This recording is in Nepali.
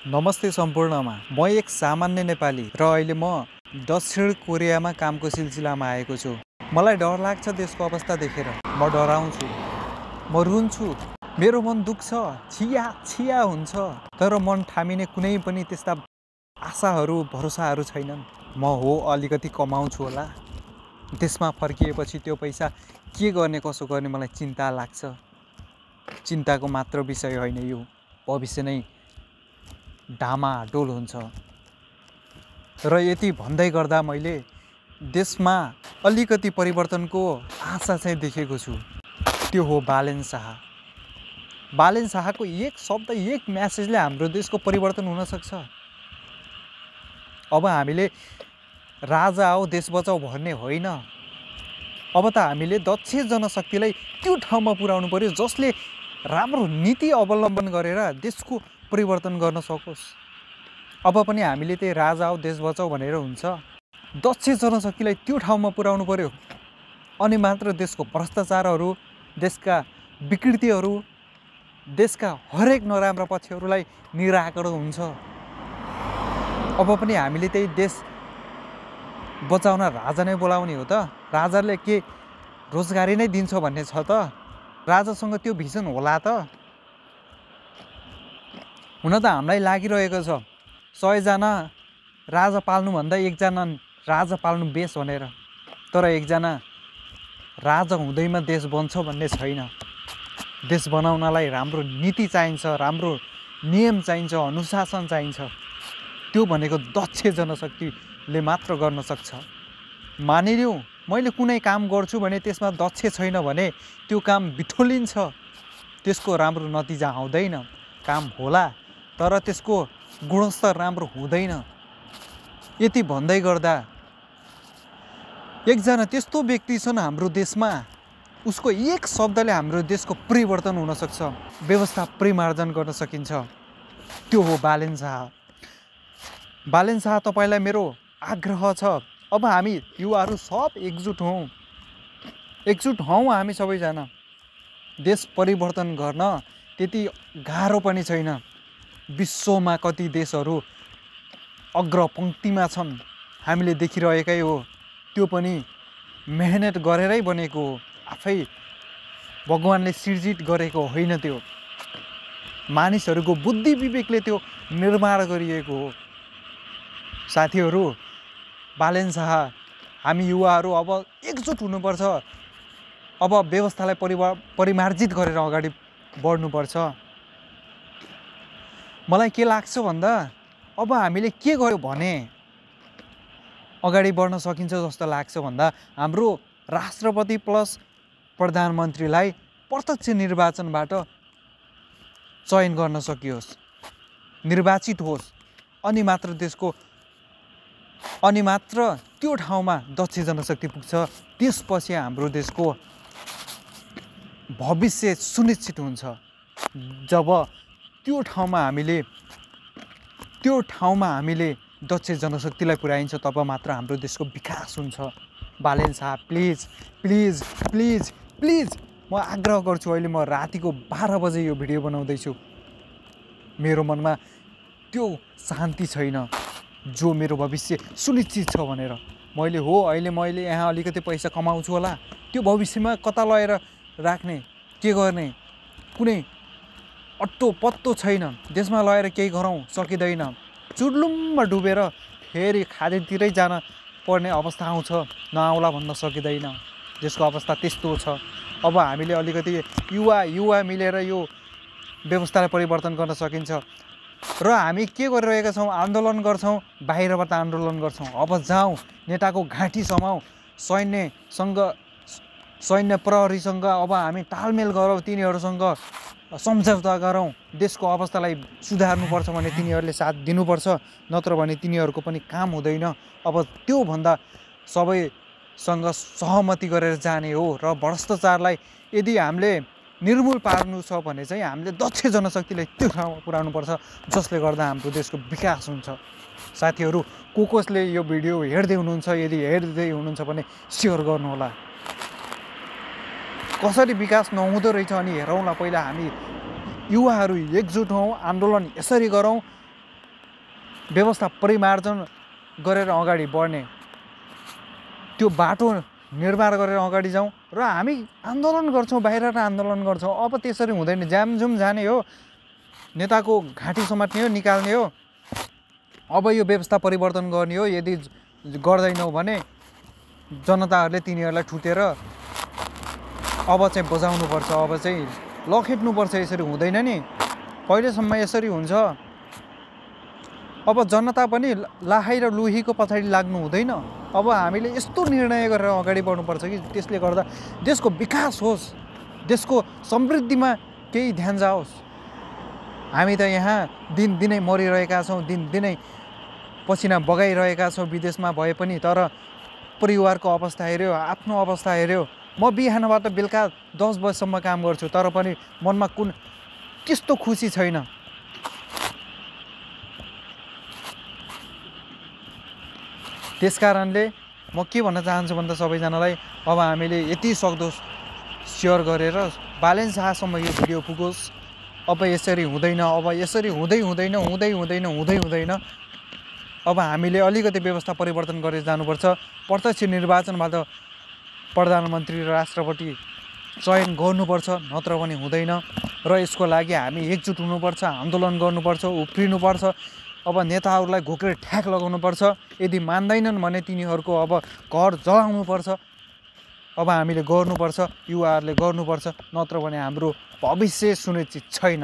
नमस्ते सम्पूर्णमा म एक सामान्य नेपाली र अहिले म दक्षिण कोरियामा कामको सिलसिलामा आएको छु। मलाई डर लाग्छ देशको अवस्था देखेर। म डराउँछु, म रुन्छु, मेरो मन दुख्छ, छिया छिया हुन्छ। तर मन ठामिने कुनै पनि त्यस्ता आशाहरू भरोसाहरू छैनन्। म अलिकति कमाउँछु होला, देशमा फर्किएपछि त्यो पैसा के गर्ने कसो गर्ने मलाई चिन्ता लाग्छ। चिन्ताको मात्र विषय होइन यो, भविष्य नै डामाडोल हुन्छ। र यति भन्दै गर्दा मैले देशमा अलिकति परिवर्तनको आशा चाहिँ देखेको छु। त्यो हो बालेन शाह। बालेन शाहको एक शब्द, एक म्यासेजले हाम्रो देशको परिवर्तन हुन सक्छ। अब हामीले राजा आओ देश बचाऊ भन्ने होइन। अब त हामीले दक्ष जनशक्तिलाई त्यो ठाउँमा पुर्याउनु पर्यो जसले राम्रो नीति अवलम्बन गरेर देशको परिवर्तन गर्न सकोस्। अब पनि हामीले त्यही राजा आओ देश बचाऊ भनेर हुन्छ। दक्ष जनशक्तिलाई त्यो ठाउँमा पुर्याउनु पर्यो, अनि मात्र देशको भ्रष्टाचारहरू, देशका विकृतिहरू, देशका हरेक नराम्रा पक्षहरूलाई निराकरण हुन्छ। अब पनि हामीले त्यही देश बचाउन राजा नै बोलाउने हो त? राजाले के रोजगारी नै दिन्छ भन्ने छ त? राजासँग त्यो भिजन होला त? हुन त हामीलाई लागिरहेको छ 100 जना राजा पाल्नुभन्दा 1 जना राजा पाल्नु बेस भनेर। तर 1 जना राजा हुँदैमा देश बन्छ भन्ने छैन। देश बनाउनलाई राम्रो नीति चाहिन्छ, राम्रो नियम चाहिन्छ, अनुशासन चाहिन्छ। त्यो भनेको दक्ष जनशक्तिले मात्र गर्न सक्छ। मानिलिउँ मैले कुनै काम गर्छु भने त्यसमा दक्ष छैन भने त्यो काम बिठोलिन्छ, त्यसको राम्रो नतिजा आउँदैन। काम होला तर त्यसको गुणस्तर राम्रो हुँदैन। यति भन्दै गर्दा एकजना त्यस्तो व्यक्ति छन् हाम्रो देशमा, उसको एक शब्दले हाम्रो देशको परिवर्तन हुन सक्छ, व्यवस्था परिमार्जन गर्न सकिन्छ। त्यो हो बालेन शाह। बालेन शाह, तपाईँलाई मेरो आग्रह छ, अब हामी युवाहरू सब एकजुट हौँ हामी सबैजना। देश परिवर्तन गर्न त्यति गाह्रो पनि छैन। विश्वमा कति देशहरू अग्रपङ्क्तिमा छन्, हामीले देखिरहेकै हो। त्यो पनि मेहनत गरेरै बनेको हो, आफै भगवानले सिर्जित गरेको होइन। त्यो मानिसहरूको बुद्धि विवेकले त्यो निर्माण गरिएको हो। साथीहरू, बालेन शाह, हामी युवाहरू अब एकजुट हुनुपर्छ। अब व्यवस्थालाई परिमार्जित गरेर अगाडि बढ्नुपर्छ। मलाई के लाग्छ भन्दा अब हामीले के गर्यो भने अगाडि बढ्न सकिन्छ जस्तो लाग्छ भन्दा हाम्रो राष्ट्रपति प्लस प्रधानमन्त्रीलाई प्रत्यक्ष निर्वाचनबाट चयन गर्न सकियोस्, निर्वाचित होस्, अनि मात्र त्यो ठाउँमा दक्ष जनशक्ति पुग्छ। त्यसपछि हाम्रो देशको भविष्य सुनिश्चित हुन्छ। जब त्यो ठाउँमा हामीले दक्ष जनशक्तिलाई पुर्याइन्छ तब मात्र हाम्रो देशको विकास हुन्छ। Balen Shah, please please please please म आग्रह गर्छु। अहिले म रातिको 12 बजे यो भिडियो बनाउँदैछु। मेरो मनमा त्यो शान्ति छैन जो मेरो भविष्य सुनिश्चित छ भनेर। अहिले मैले यहाँ अलिकति पैसा कमाउँछु होला, त्यो भविष्यमा कता लगेर राख्ने, के गर्ने, कुनै अट्टो पत्तो छैन। देशमा लगेर केही गरौँ सकिँदैन, चुर्लुममा डुबेर फेरि खाडीतिरै जान पर्ने अवस्था आउँछ, नआउला भन्न सकिँदैन। देशको अवस्था त्यस्तो छ। अब हामीले अलिकति युवा मिलेर यो व्यवस्थालाई परिवर्तन गर्न सकिन्छ। र हामी के गरिरहेका छौँ? आन्दोलन गर्छौँ, बाहिरबाट आन्दोलन गर्छौँ। अब जाउँ, नेताको घाँटी समाउँ, सैन्य प्रहरीसँग अब हामी तालमेल गरौँ, तिनीहरूसँग सम्झौता गरौँ। देशको अवस्थालाई सुधार्नुपर्छ भने तिनीहरूले साथ दिनुपर्छ, नत्र भने तिनीहरूको पनि काम हुँदैन। अब त्योभन्दा सबैसँग सहमति गरेर जाने हो। र भ्रष्टाचारलाई यदि हामीले निर्मूल पार्नु छ भने चाहिँ हामीले दक्ष जनशक्तिलाई त्यो ठाउँमा पुर्याउनुपर्छ, जसले गर्दा हाम्रो देशको विकास हुन्छ। साथीहरू, कसले यो भिडियो हेर्दै हुनुहुन्छ, यदि हेर्दै हुनुहुन्छ भने सेयर गर्नुहोला। कसरी विकास नहुँदो रहेछ अनि हेरौँला। पहिला हामी युवाहरू एकजुट हौँ, आन्दोलन यसरी गरौँ, व्यवस्था परिमार्जन गरेर अगाडि बढ्ने त्यो बाटो निर्माण गरेर अगाडि जाउँ र हामी आन्दोलन गर्छौँ, बाहिर आन्दोलन गर्छौँ। अब त्यसरी हुँदैन, जामझुम जाने हो, नेताको घाँटी समात्ने हो, निकाल्ने हो। अब यो व्यवस्था परिवर्तन गर्ने हो। यदि गर्दैनौ भने जनताहरूले तिनीहरूलाई ठुटेर अब चाहिँ बजाउनुपर्छ, अब चाहिँ लखेट्नुपर्छ। यसरी हुँदैन नि, कहिलेसम्म यसरी हुन्छ? अब जनता पनि लाहाई र लुहीको पछाडि लाग्नु हुँदैन। अब हामीले यस्तो निर्णय गरेर अगाडि बढ्नुपर्छ कि त्यसले गर्दा देशको विकास होस्, देशको समृद्धिमा केही ध्यान जाओस्। हामी त यहाँ दिनदिनै मरिरहेका छौँ, दिनदिनै पसिना बगाइरहेका छौँ विदेशमा भए पनि। तर परिवारको अवस्था हेऱ्यो, आफ्नो अवस्था हेऱ्यो। म बिहानबाट बेलुका 10 बजीसम्म काम गर्छु, तर पनि मनमा त्यस्तो खुसी छैन। त्यस कारणले म के भन्न चाहन्छु भन्दा सबैजनालाई अब हामीले यति सक्दो सेयर गरेर बालेन शाहसम्म यो भिडियो पुगोस्। अब यसरी हुँदैन, अब यसरी हुँदैन। अब हामीले अलिकति व्यवस्था परिवर्तन गरेर जानुपर्छ। प्रत्यक्ष निर्वाचनबाट प्रधानमन्त्री र राष्ट्रपति चयन गर्नुपर्छ, नत्र पनि हुँदैन। र यसको लागि हामी एकजुट हुनुपर्छ, आन्दोलन गर्नुपर्छ, उफ्रिनुपर्छ। अब नेताहरूलाई घोकेर ठ्याक लगाउनुपर्छ। यदि मान्दैनन् भने तिनीहरूको अब घर जलाउनुपर्छ। अब हामीले गर्नुपर्छ, युवाहरूले गर्नुपर्छ, नत्र भने हाम्रो भविष्य सुनिश्चित छैन।